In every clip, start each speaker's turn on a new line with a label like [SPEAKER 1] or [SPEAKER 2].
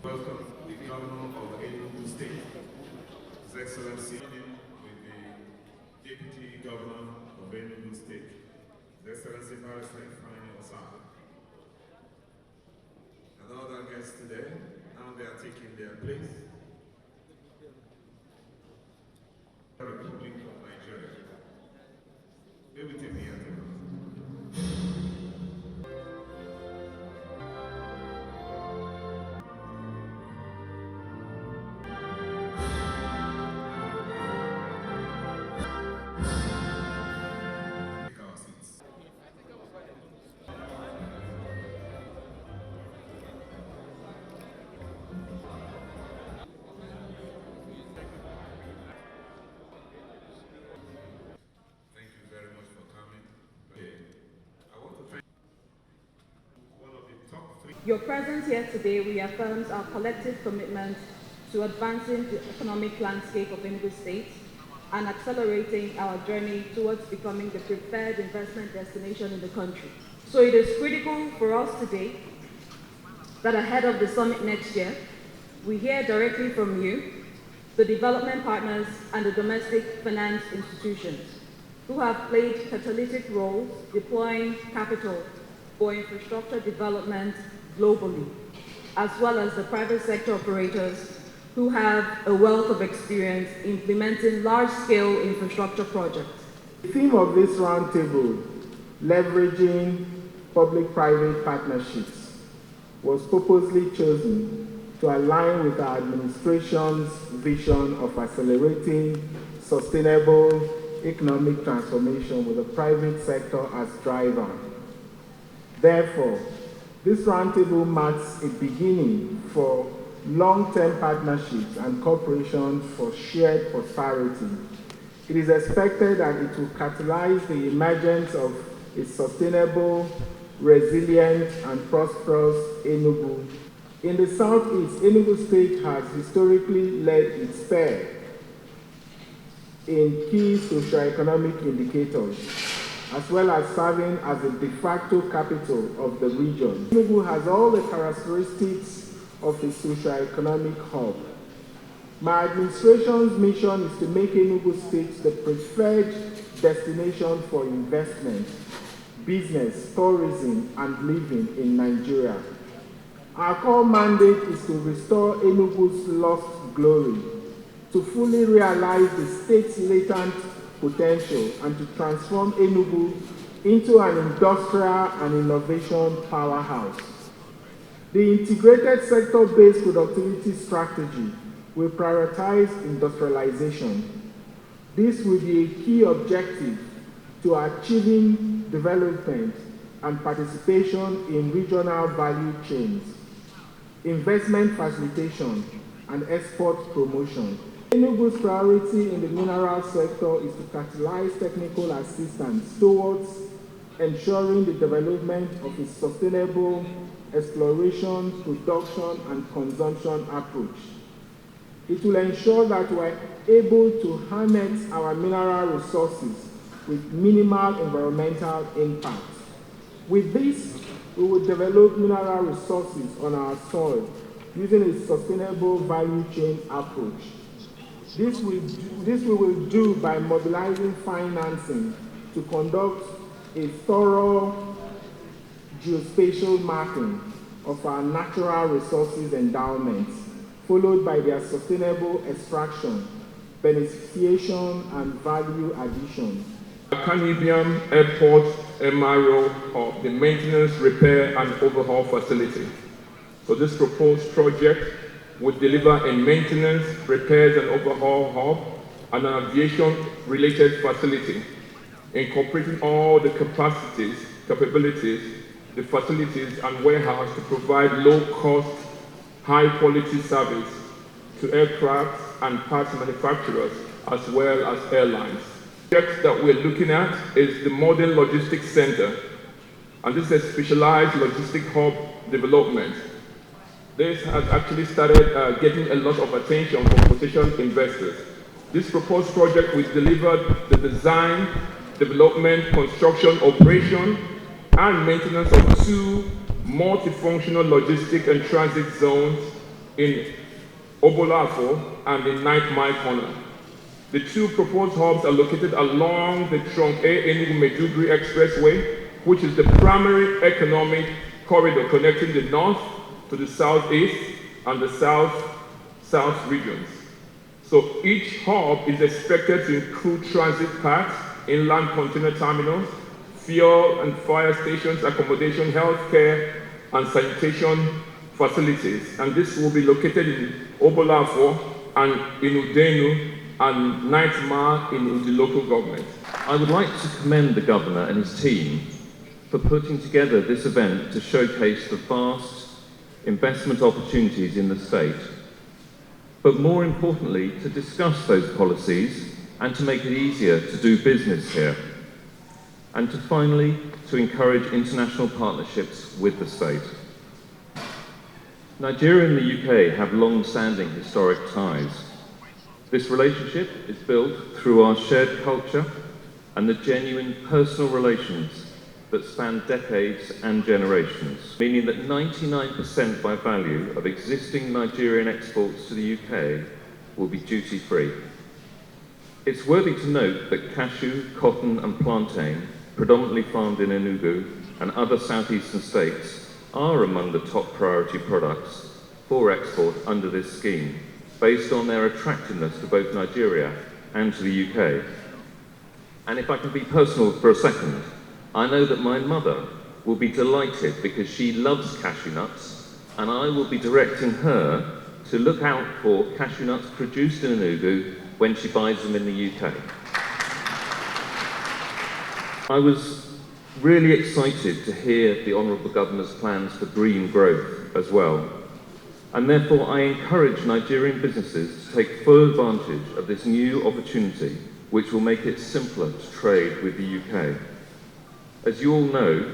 [SPEAKER 1] Welcome the Governor of Enugu State, His Excellency, with the Deputy Governor of Enugu State, His Excellency Barrister Afri-Exim, and other guests today. Now they are taking their place. The Republic of Nigeria. They will take me at the
[SPEAKER 2] Your presence here today reaffirms our collective commitment to advancing the economic landscape of Enugu State and accelerating our journey towards becoming the preferred investment destination in the country. So it is critical for us today that ahead of the summit next year, we hear directly from you, the development partners and the domestic finance institutions who have played catalytic roles deploying capital for infrastructure development globally, as well as the private sector operators who have a wealth of experience implementing large-scale infrastructure projects.
[SPEAKER 3] The theme of this roundtable, leveraging public-private partnerships, was purposely chosen to align with our administration's vision of accelerating sustainable economic transformation with the private sector as driver. Therefore, this roundtable marks a beginning for long-term partnerships and cooperation for shared prosperity. It is expected that it will catalyze the emergence of a sustainable, resilient, and prosperous Enugu. In the southeast, Enugu State has historically led its pair in key socioeconomic indicators, as well as serving as a de facto capital of the region. Enugu has all the characteristics of a socio-economic hub. My administration's mission is to make Enugu State the preferred destination for investment, business, tourism, and living in Nigeria. Our core mandate is to restore Enugu's lost glory, to fully realize the state's latent potential, and to transform Enugu into an industrial and innovation powerhouse. The integrated sector-based productivity strategy will prioritize industrialization. This will be a key objective to achieving development and participation in regional value chains, investment facilitation, and export promotion. Enugu's priority in the mineral sector is to catalyze technical assistance towards ensuring the development of a sustainable exploration, production, and consumption approach. It will ensure that we are able to harness our mineral resources with minimal environmental impact. With this, we will develop mineral resources on our soil using a sustainable value chain approach. This we will do by mobilizing financing to conduct a thorough geospatial mapping of our natural resources endowments, followed by their sustainable extraction, beneficiation, and value addition.
[SPEAKER 4] Caribbean Airport MRO of the maintenance, repair, and overhaul facility. So this proposed project would deliver a maintenance, repairs, and overhaul hub and an aviation-related facility, incorporating all the capabilities, the facilities, and warehouse to provide low-cost, high-quality service to aircraft and parts manufacturers, as well as airlines. The project that we're looking at is the Modern Logistics Center, and this is a specialized logistic hub development. This has actually started getting a lot of attention from potential investors. This proposed project will deliver the design, development, construction, operation, and maintenance of 2 multifunctional logistic and transit zones in Obolafo and in 9th Mile Corner. The two proposed hubs are located along the Trunk A Enugu-Maiduguri Expressway, which is the primary economic corridor connecting the north to the southeast and the south regions. So each hub is expected to include transit paths, inland container terminals, fuel and fire stations, accommodation, healthcare, and sanitation facilities. And this will be located in Obolafo and in Udenu and 9th Mile in the local government.
[SPEAKER 5] I would like to commend the Governor and his team for putting together this event to showcase the vast investment opportunities in the state, but more importantly, to discuss those policies and to make it easier to do business here, and to finally, to encourage international partnerships with the state. Nigeria and the UK have long-standing historic ties. This relationship is built through our shared culture and the genuine personal relations that span decades and generations, meaning that 99% by value of existing Nigerian exports to the UK will be duty-free. It's worthy to note that cashew, cotton and plantain, predominantly farmed in Enugu and other southeastern states, are among the top priority products for export under this scheme, based on their attractiveness to both Nigeria and to the UK. And if I can be personal for a second, I know that my mother will be delighted because she loves cashew nuts, and I will be directing her to look out for cashew nuts produced in Enugu when she buys them in the UK. I was really excited to hear the Honourable Governor's plans for green growth as well. And therefore, I encourage Nigerian businesses to take full advantage of this new opportunity, which will make it simpler to trade with the UK. As you all know,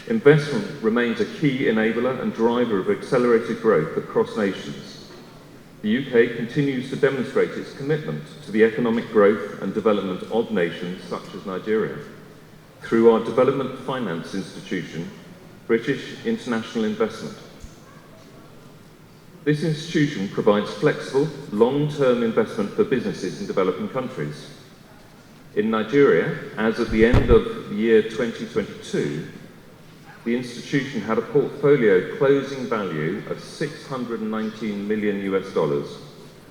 [SPEAKER 5] investment remains a key enabler and driver of accelerated growth across nations. The UK continues to demonstrate its commitment to the economic growth and development of nations such as Nigeria through our development finance institution, British International Investment. This institution provides flexible, long-term investment for businesses in developing countries. In Nigeria, as at the end of the year 2022, the institution had a portfolio closing value of $619 million,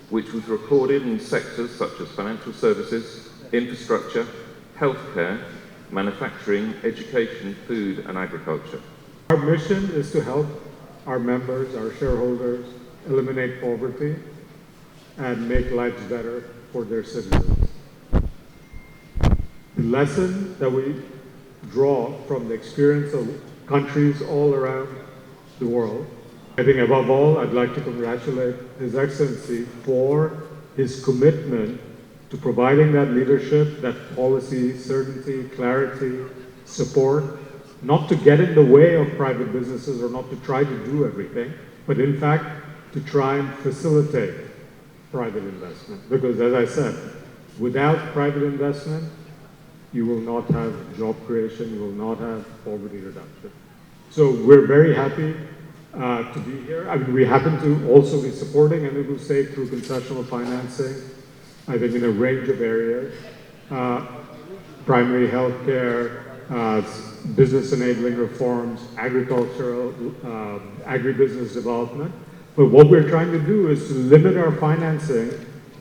[SPEAKER 5] which was recorded in sectors such as financial services, infrastructure, healthcare, manufacturing, education, food, and agriculture.
[SPEAKER 3] Our mission is to help our members, our shareholders, eliminate poverty and make lives better for their citizens. The lesson that we draw from the experience of countries all around the world, I think above all, I'd like to congratulate His Excellency for his commitment to providing that leadership, that policy, certainty, clarity, support, not to get in the way of private businesses or not to try to do everything, but in fact, to try and facilitate private investment. Because as I said, without private investment, you will not have job creation, you will not have poverty reduction. So we're very happy to be here. I mean, we happen to also be supporting Enugu State through concessional financing, I think in a range of areas, primary healthcare, business enabling reforms, agricultural, agribusiness development. But what we're trying to do is to limit our financing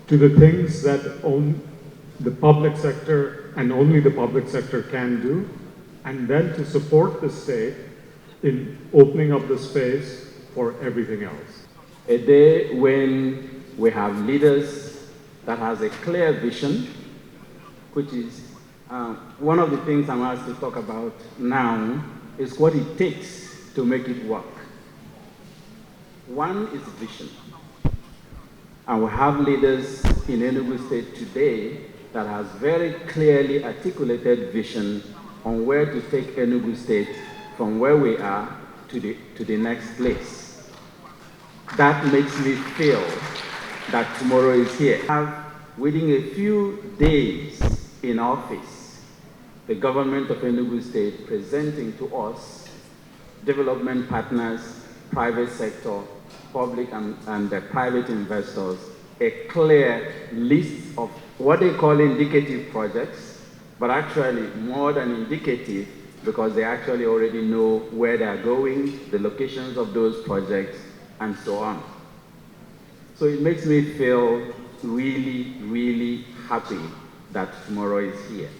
[SPEAKER 3] to the things that the public sector and only the public sector can do, and then to support the state in opening up the space for everything else.
[SPEAKER 6] A day when we have leaders that has a clear vision, which is one of the things I'm asked to talk about now is what it takes to make it work. One is vision. And we have leaders in Enugu State today that has very clearly articulated vision on where to take Enugu State from where we are to the next place. That makes me feel that tomorrow is here. Within a few days in office, the government of Enugu State presenting to us, development partners, private sector, public and the private investors a clear list of what they call indicative projects, but actually more than indicative because they actually already know where they are going, the locations of those projects, and so on. So it makes me feel really, really happy that tomorrow is here.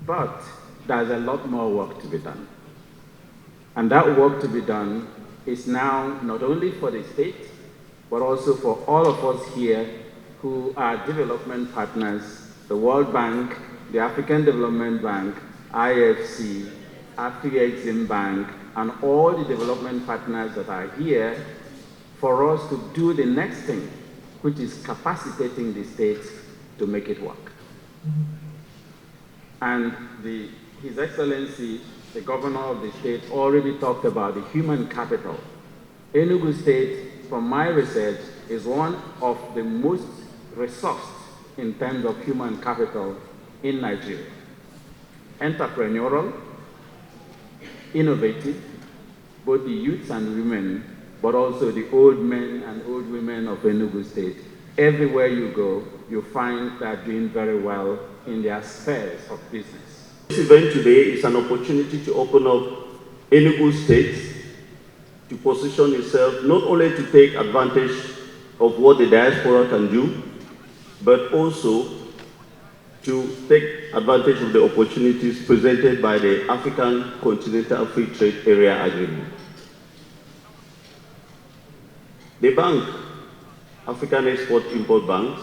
[SPEAKER 6] But there's a lot more work to be done. And that work to be done is now not only for the state, but also for all of us here who are development partners, the World Bank, the African Development Bank, IFC, Afri-Exim Bank, and all the development partners that are here for us to do the next thing, which is capacitating the states to make it work. And His Excellency, the Governor of the state, already talked about the human capital. Enugu State, from my research, is one of the most resourced in terms of human capital in Nigeria. Entrepreneurial, innovative, both the youths and women, but also the old men and old women of Enugu State. Everywhere you go, you find they're doing very well in their spheres of business.
[SPEAKER 7] This event today is an opportunity to open up Enugu State to position itself not only to take advantage of what the diaspora can do, but also to take advantage of the opportunities presented by the African Continental Free Trade Area Agreement. The bank, African Export-Import Banks,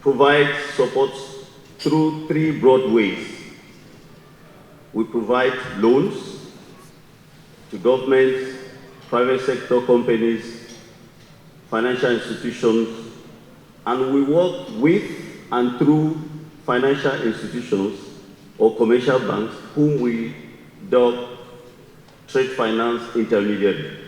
[SPEAKER 7] provides support through three broad ways. We provide loans to governments, private sector companies, financial institutions, and we work with and through financial institutions or commercial banks whom we dub trade finance intermediaries.